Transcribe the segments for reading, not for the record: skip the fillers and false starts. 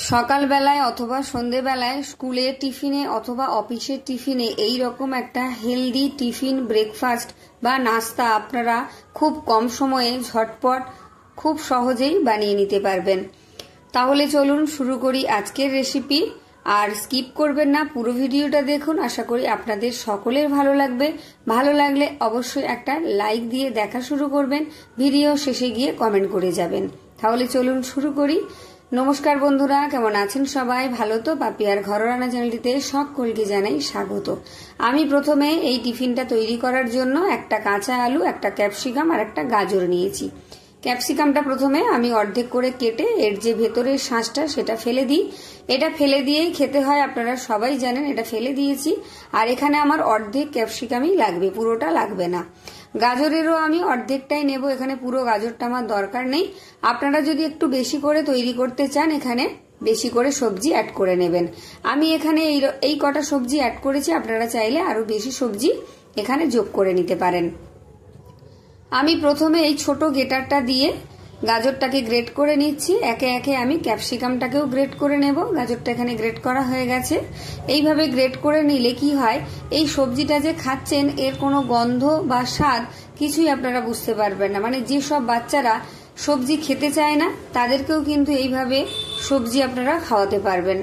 সকালবেলায় অথবা সন্ধেবেলায় স্কুলে টিফিনে অথবা অফিসের টিফিনে এই রকম একটা হেলদি টিফিন ব্রেকফাস্ট বা নাস্তা আপনারা খুব কম সময়ে ঝটপট খুব সহজেই বানিয়ে নিতে পারবেন। তাহলে চলুন শুরু করি আজকের রেসিপি। আর স্কিপ করবেন না, পুরো ভিডিওটা দেখুন। আশা করি আপনাদের সকলের ভালো লাগবে। ভালো লাগলে অবশ্যই একটা লাইক দিয়ে দেখা শুরু করবেন, ভিডিও শেষে গিয়ে কমেন্ট করে যাবেন। তাহলে চলুন শুরু করি। নমস্কার বন্ধুরা, কেমন আছেন সবাই? ভালো তো? পাপিয়ার ঘরোয়া রান্না চ্যানেলটিতে সকলকে জানাই স্বাগত। আমি প্রথমে এই টিফিনটা তৈরি করার জন্য একটা কাঁচা আলু, একটা ক্যাপসিকাম আর একটা গাজর নিয়েছি। ক্যাপসিকামটা প্রথমে আমি অর্ধেক করে কেটে এর যে ভেতরের শাঁসটা সেটা ফেলে দিই। এটা ফেলে দিয়েই খেতে হয়, আপনারা সবাই জানেন। এটা ফেলে দিয়েছি। আর এখানে আমার অর্ধেক ক্যাপসিকামই লাগবে, পুরোটা লাগবে না। গাজরেরও আমি অর্ধেকটাই নেব, এখানে পুরো গাজরটা আমার দরকার নেই। আপনারা যদি একটু বেশি করে তৈরি করতে চান, এখানে বেশি করে সবজি অ্যাড করে নেবেন। আমি এখানে এই কটা সবজি অ্যাড করেছি, আপনারা চাইলে আরো বেশি সবজি এখানে যোগ করে নিতে পারেন। আমি প্রথমে এই ছোট গ্রেটারটা দিয়ে গাজরটাকে গ্রেট করে নিচ্ছি। একে একে আমি ক্যাপসিকামটাকেও গ্রেট করে নেব। গাজরটা এখানে গ্রেট করা হয়ে গেছে। এইভাবে গ্রেট করে নিলে কি হয়, এই সবজিটা যে খাচ্ছেন এর কোনো গন্ধ বা স্বাদ কিছুই আপনারা বুঝতে পারবেন না। মানে যেসব বাচ্চারা সবজি খেতে চায় না তাদেরকেও কিন্তু এইভাবে সবজি আপনারা খাওয়াতে পারবেন।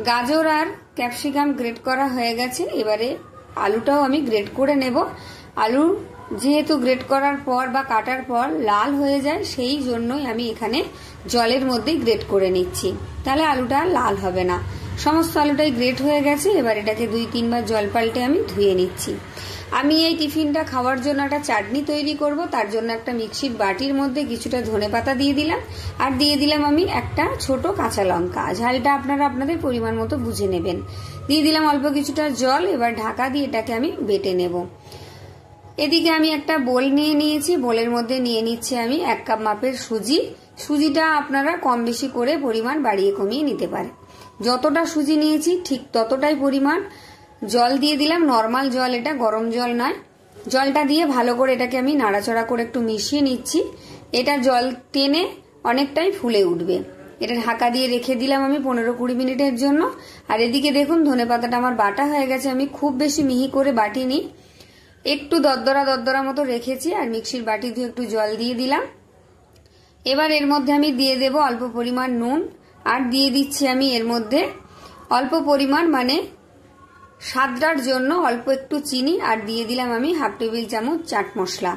গাজর আর ক্যাপসিকাম গ্রেট করা হয়ে গেছে। এবারে আলুটাও আমি গ্রেট করে নেব। আলু যেহেতু গ্রেট করার পর বা কাটার পর লাল হয়ে যায়, সেই জন্যই আমি এখানে জলের মধ্যে গ্রেট করে নিচ্ছি, তাহলে আলুটা লাল হবে না। সমস্ত আলুটাই গ্রেট হয়ে গেছে। এবার এটাকে 2-3 বার জল পাল্টে আমি ধুয়ে নিচ্ছি। আমি এই টিফিনটা খাওয়ার জন্য একটা চাটনি তৈরি করব। তার জন্য একটা মিক্সির বাটির মধ্যে কিছুটা ধনেপাতা দিয়ে দিলাম, আর দিয়ে দিলাম আমি একটা ছোট কাঁচা লঙ্কা। ঝালটা আপনারা আপনাদের পরিমাণ মতো বুঝে নেবেন। দিয়ে দিলাম অল্প কিছুটা জল। এবার ঢাকা দিয়ে এটাকে আমি বেটে নেব। এদিকে আমি একটা বোল নিয়ে নিয়েছি। বোলের মধ্যে নিয়ে নিচ্ছি আমি 1 কাপ মাপের সুজি। সুজিটা আপনারা কম বেশি করে পরিমাণ বাড়িয়ে কমিয়ে নিতে পারেন। যতটা সুজি নিয়েছি ঠিক ততটাই পরিমাণ জল দিয়ে দিলাম। নর্মাল জল, এটা গরম জল নয়। জলটা দিয়ে ভালো করে এটাকে আমি নাড়াচাড়া করে একটু মিশিয়ে নিচ্ছি। এটা জল টেনে অনেকটাই ফুলে উঠবে। এটা ঢাকা দিয়ে রেখে দিলাম আমি 15-20 মিনিটের জন্য। আর এদিকে দেখুন ধনেপাতাটা আমার বাটা হয়ে গেছে। আমি খুব বেশি মিহি করে বাটিনি, একটু দরদরা মতো রেখেছি। আর মিক্সির বাটি ধুয়ে একটু জল দিয়ে দিলাম। এবার এর মধ্যে আমি দিয়ে দেব অল্প পরিমাণ নুন, আর দিয়ে দিচ্ছি আমি এর মধ্যে অল্প পরিমাণ, মানে স্বাদটার জন্য অল্প একটু চিনি, আর দিয়ে দিলাম আমি 1/2 টেবিল চামচ চাট মশলা।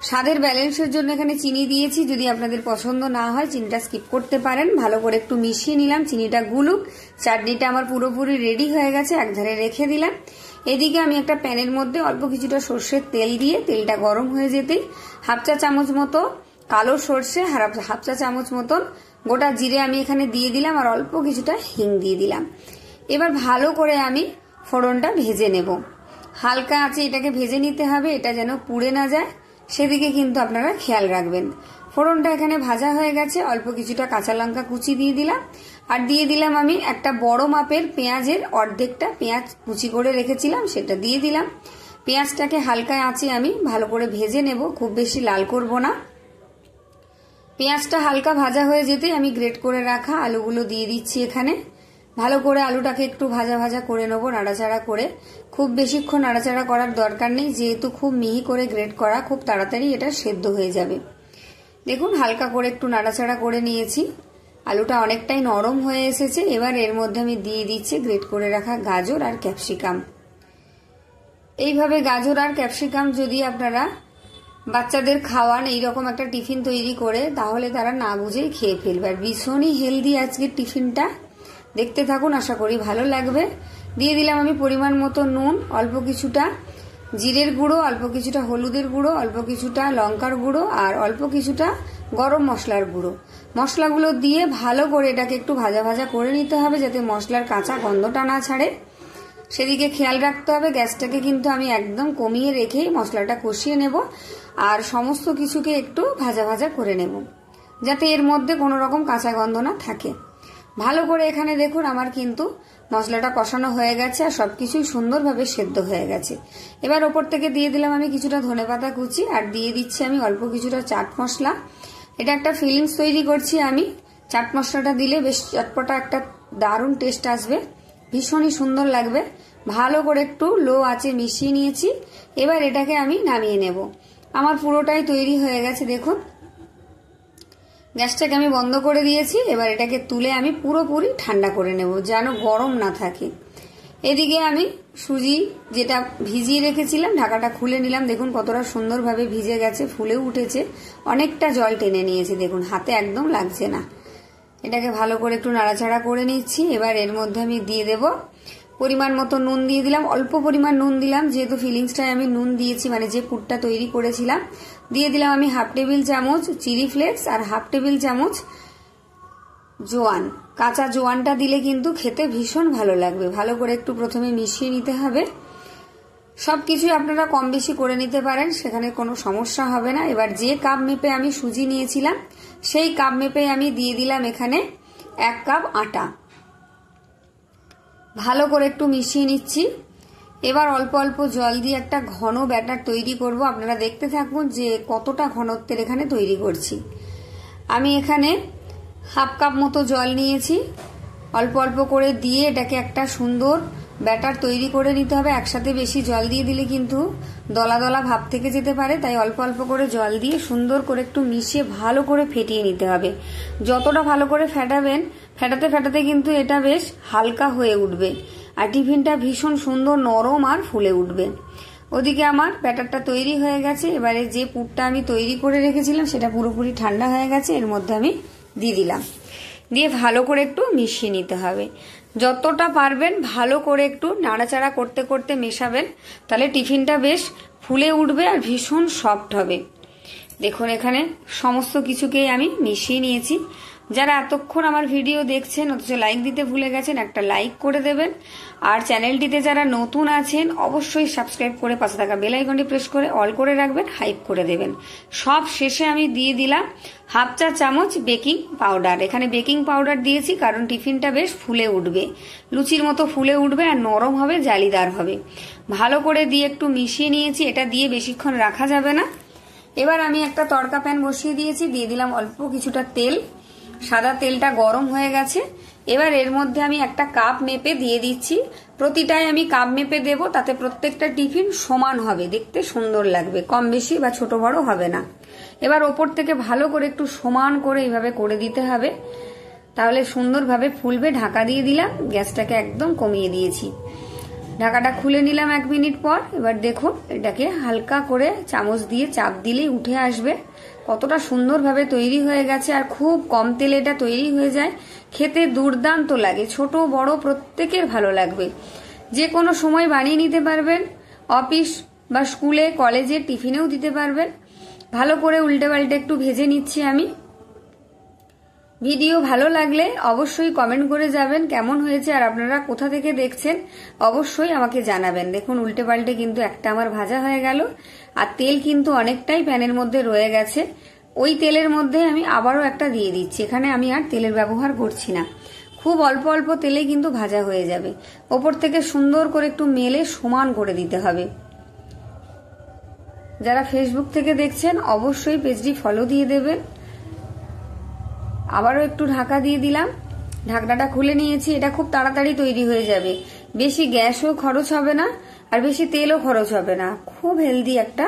স্বাদের ব্যালেন্সের জন্য এখানে চিনি দিয়েছি। যদি আপনাদের পছন্দ না হয় চিনিটা স্কিপ করতে পারেন। ভালো করে একটু মিশিয়ে নিলাম, চিনিটা গুলুক। চাটনিটা আমার পুরোপুরি রেডি হয়ে গেছে, একধারে রেখে দিলাম। এদিকে আমি একটা প্যানের মধ্যে অল্প কিছুটা সর্ষের তেল দিয়ে, তেলটা গরম হয়ে যেতেই 1/2 চা চামচ মতো কালো সর্ষে, 1/2 চা চামচ মতন গোটা জিরে আমি এখানে দিয়ে দিলাম, আর অল্প কিছুটা হিং দিয়ে দিলাম। এবার ভালো করে আমি ফোড়নটা ভেজে নেব। হালকা আঁচে এটাকে ভেজে নিতে হবে, এটা যেন পুড়ে না যায়, সেদিকে কিন্তু আপনারা খেয়াল রাখবেন। ফোড়নটা এখানে ভাজা হয়ে গেছে। অল্প কিছুটা কাঁচা লঙ্কা কুচি দিয়ে দিলাম, আর দিয়ে দিলাম আমি একটা বড় মাপের পেঁয়াজের অর্ধেকটা পেঁয়াজ কুচি করে রেখেছিলাম, সেটা দিয়ে দিলাম। পেঁয়াজটাকে হালকা আঁচে আমি ভালো করে ভেজে নেব, খুব বেশি লাল করব না। পেঁয়াজটা হালকা ভাজা হয়ে যেতে আমি গ্রেট করে রাখা আলুগুলো দিয়ে দিচ্ছি এখানে। ভালো করে আলুটাকে একটু ভাজা ভাজা করে নেব, নাড়াচাড়া করে। খুব বেশিক্ষণ নাড়াচাড়া করার দরকার নেই, যেহেতু খুব মিহি করে গ্রেট করা, খুব তাড়াতাড়ি এটা সেদ্ধ হয়ে যাবে। দেখুন হালকা করে একটু নাড়াচাড়া করে নিয়েছি। আলুটা অনেকটাই নরম হয়ে এসেছে। এবার এর মধ্যে আমি দিয়ে দিচ্ছি গ্রেট করে রাখা গাজর আর ক্যাপসিকাম। এইভাবে গাজর আর ক্যাপসিকাম যদি আপনারা বাচ্চাদের খাওয়ান এইরকম একটা টিফিন তৈরি করে, তাহলে তারা না বুঝেই খেয়ে ফেলবে। আর ভীষণই হেলদি আজকের টিফিনটা। দেখতে থাকুন, আশা করি ভালো লাগবে। দিয়ে দিলাম আমি পরিমাণ মতো নুন, অল্প কিছুটা জিরের গুঁড়ো, অল্প কিছুটা হলুদের গুঁড়ো, অল্প কিছুটা লঙ্কার গুঁড়ো, আর অল্প কিছুটা গরম মশলার গুঁড়ো। মশলাগুলো দিয়ে ভালো করে এটাকে একটু ভাজা ভাজা করে নিতে হবে, যাতে মশলার কাঁচা গন্ধটা না ছাড়ে, সেদিকে খেয়াল রাখতে হবে। গ্যাসটাকে কিন্তু আমি একদম কমিয়ে রেখেই মশলাটা কষিয়ে নেব, আর সমস্ত কিছুকে একটু ভাজা ভাজা করে নেব, যাতে এর মধ্যে কোনো রকম কাঁচা গন্ধ না থাকে। ভালো করে এখানে দেখুন আমার কিন্তু মশলাটা কষানো হয়ে গেছে, আর সবকিছুই সুন্দরভাবে সেদ্ধ হয়ে গেছে। এবার ওপর থেকে দিয়ে দিলাম আমি কিছুটা ধনেপাতা কুচি, আর দিয়ে দিচ্ছি আমি অল্প কিছুটা চাট মশলা। এটা একটা ফিলিংস তৈরি করছি আমি, চাট মশলাটা দিলে বেশ চটপটা একটা দারুণ টেস্ট আসবে, ভীষণই সুন্দর লাগবে। ভালো করে একটু লো আঁচে মিশিয়ে নিয়েছি। এবার এটাকে আমি নামিয়ে নেব। আমার পুরোটাই তৈরি হয়ে গেছে, দেখুন গ্যাসটাকে আমি বন্ধ করে দিয়েছি। এবার এটাকে তুলে আমি পুরোপুরি ঠান্ডা করে নেব, যেন গরম না থাকে। এদিকে আমি সুজি যেটা ভিজিয়ে রেখেছিলাম ঢাকাটা খুলে নিলাম। দেখুন কতটা সুন্দরভাবে ভিজে গেছে, ফুলেও উঠেছে, অনেকটা জল টেনে নিয়েছে। দেখুন হাতে একদম লাগছে না। এটাকে ভালো করে একটু নাড়াচাড়া করে নিচ্ছি। এবার এর মধ্যে আমি দিয়ে দেব পরিমাণ মতো নুন দিয়ে দিলাম, অল্প পরিমাণ নুন দিলাম, যেহেতু ফিলিংসটায় আমি নুন দিয়েছি, মানে যে পুরটা তৈরি করেছিলাম। দিয়ে দিলাম আমি 1/2 টেবিল চামচ চিলি ফ্লেক্স আর 1/2 টেবিল চামচ জোয়ান। কাঁচা জোয়ানটা দিলে কিন্তু খেতে ভীষণ ভালো লাগবে। ভালো করে একটু প্রথমে মিশিয়ে নিতে হবে। সবকিছু আপনারা কম বেশি করে নিতে পারেন, সেখানে কোনো সমস্যা হবে না। এবার যে কাপ মেপে আমি সুজি নিয়েছিলাম সেই কাপ মেপে আমি দিয়ে দিলাম এখানে 1 কাপ আটা। ভালো করে একটু মিশিয়ে নিচ্ছি। এবার অল্প অল্প জল দিয়ে একটা ঘন ব্যাটার তৈরি করব। আপনারা দেখতে থাকুন যে কতটা ঘনত্বের এখানে তৈরি করছি। আমি এখানে 1/2 কাপ মতো জল নিয়েছি। অল্প অল্প করে দিয়ে এটাকে একটা সুন্দর ব্যাটার তৈরি করে নিতে হবে। একসাথে বেশি জল দিয়ে দিলে কিন্তু দলা দলা ভাব থেকে যেতে পারে, তাই অল্প অল্প করে জল দিয়ে সুন্দর করে একটু মিশিয়ে ভালো করে ফেটিয়ে নিতে হবে। যতটা ভালো করে ফেটাবেন, ফেটাতে ফেটাতে কিন্তু এটা বেশ হালকা হয়ে উঠবে আর টিফিনটা ভীষণ সুন্দর নরম আর ফুলে উঠবে। ওদিকে আমার ব্যাটারটা তৈরি হয়ে গেছে। এবারে যে পুরটা আমি তৈরি করে রেখেছিলাম সেটা পুরোপুরি ঠান্ডা হয়ে গেছে। এর মধ্যে আমি দিয়ে দিলাম, দিয়ে ভালো করে একটু মিশিয়ে নিতে হবে। যতটা পারবেন ভালো করে একটু নাড়াচাড়া করতে করতে মেশাবেন, তাহলে টিফিনটা বেশ ফুলে উঠবে আর ভীষণ সফট হবে। দেখুন এখানে সমস্ত কিছুকেই আমি মিশিয়ে নিয়েছি। যারা এতক্ষণ আমার ভিডিও দেখছেন অথচ লাইক দিতে ভুলে গেছেন, একটা লাইক করে দেবেন। আর চ্যানেলটিতে যারা নতুন আছেন অবশ্যই সাবস্ক্রাইব করে পাশে থাকা বেল আইকনটি প্রেস করে অল করে রাখবেন, হাইপ করে দেবেন। সব শেষে আমি দিয়ে দিলাম 1/2 চা চামচ বেকিং পাউডার। এখানে বেকিং পাউডার দিয়েছি কারণ টিফিনটা বেশ ফুলে উঠবে, লুচির মতো ফুলে উঠবে আর নরম হবে, জালিদার হবে। ভালো করে দিয়ে একটু মিশিয়ে নিয়েছি। এটা দিয়ে বেশিক্ষণ রাখা যাবে না। এবার আমি একটা তড়কা প্যান বসিয়ে দিয়েছি, দিয়ে দিলাম অল্প কিছুটা তেল। সাদা তেলটা গরম হয়ে গেছে। এবার এর মধ্যে আমি একটা কাপ মেপে দিয়ে দিচ্ছি। প্রতিটাই আমি কাপ মেপে দেব, তাতে প্রত্যেকটা টিফিন সমান হবে, দেখতে সুন্দর লাগবে, কম বেশি বা ছোট বড় হবে না। এবার ওপর থেকে ভালো করে একটু সমান করে এইভাবে করে দিতে হবে, তাহলে সুন্দরভাবে ফুলবে। ঢাকা দিয়ে দিলাম, গ্যাসটাকে একদম কমিয়ে দিয়েছি। ঢাকাটা খুলে নিলাম 1 মিনিট পর। এবার দেখুন এটাকে হালকা করে চামচ দিয়ে চাপ দিলেই উঠে আসবে। কতটা সুন্দরভাবে তৈরি হয়ে গেছে আর খুব কম তেলে এটা তৈরি হয়ে যায়। খেতে দুর্দান্ত লাগে, ছোট বড় প্রত্যেকের ভালো লাগবে। যে কোনো সময় বানিয়ে নিতে পারবেন, অফিস বা স্কুলে কলেজে টিফিনেও দিতে পারবেন। ভালো করে উল্টে পাল্টে একটু ভেজে নিচ্ছি আমি। ভিডিও ভালো লাগলে অবশ্যই কমেন্ট করে যাবেন কেমন হয়েছে আর আপনারা কোথা থেকে দেখছেন অবশ্যই আমাকে জানাবেন। দেখুন উল্টে পাল্টে কিন্তু একটা আমার ভাজা হয়ে গেল আর তেল কিন্তু অনেকটাই প্যানের মধ্যে রয়ে গেছে। ওই তেলের মধ্যে আমি আবারও একটা দিয়ে দিচ্ছি। এখানে আমি আর তেলের ব্যবহার করছি না, খুব অল্প অল্প তেলে কিন্তু ভাজা হয়ে যাবে। ওপর থেকে সুন্দর করে একটু মেলে সমান করে দিতে হবে। যারা ফেসবুক থেকে দেখছেন অবশ্যই পেজটি ফলো দিয়ে দেবেন। আবারও একটু ঢাকা দিয়ে দিলাম, ঢাকনাটা খুলে নিয়েছি। এটা খুব তাড়াতাড়ি তৈরি হয়ে যাবে, বেশি গ্যাসও খরচ হবে না আর বেশি তেলও খরচ হবে না। খুব হেলদি একটা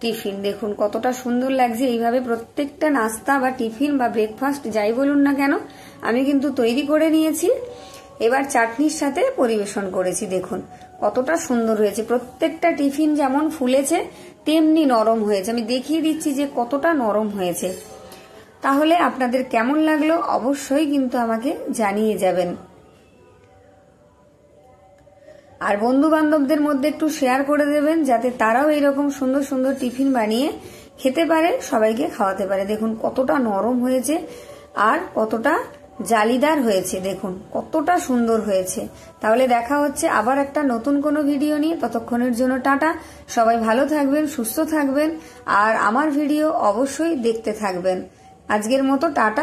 টিফিন। দেখুন কতটা সুন্দর লাগছে। এইভাবে প্রত্যেকটা নাস্তা বা টিফিন বা ব্রেকফাস্ট যাই বলুন না কেন আমি কিন্তু তৈরি করে নিয়েছি। এবার চাটনির সাথে পরিবেশন করেছি। দেখুন কতটা সুন্দর হয়েছে। প্রত্যেকটা টিফিন যেমন ফুলেছে তেমনি নরম হয়েছে। আমি দেখিয়ে দিচ্ছি যে কতটা নরম হয়েছে। তাহলে আপনাদের কেমন লাগলো অবশ্যই কিন্তু আমাকে জানিয়ে যাবেন। আর বন্ধু বান্ধবদের মধ্যে একটু শেয়ার করে দেবেন, যাতে তারাও এইরকম সুন্দর সুন্দর টিফিন বানিয়ে খেতে পারে, সবাইকে খাওয়াতে পারে। দেখুন কতটা নরম হয়েছে আর কতটা জালিদার হয়েছে। দেখুন কতটা সুন্দর হয়েছে। তাহলে দেখা হচ্ছে আবার একটা নতুন কোনো ভিডিও নিয়ে। ততক্ষণের জন্য টাটা। সবাই ভালো থাকবেন, সুস্থ থাকবেন আর আমার ভিডিও অবশ্যই দেখতে থাকবেন। আজকের মতো টাটা।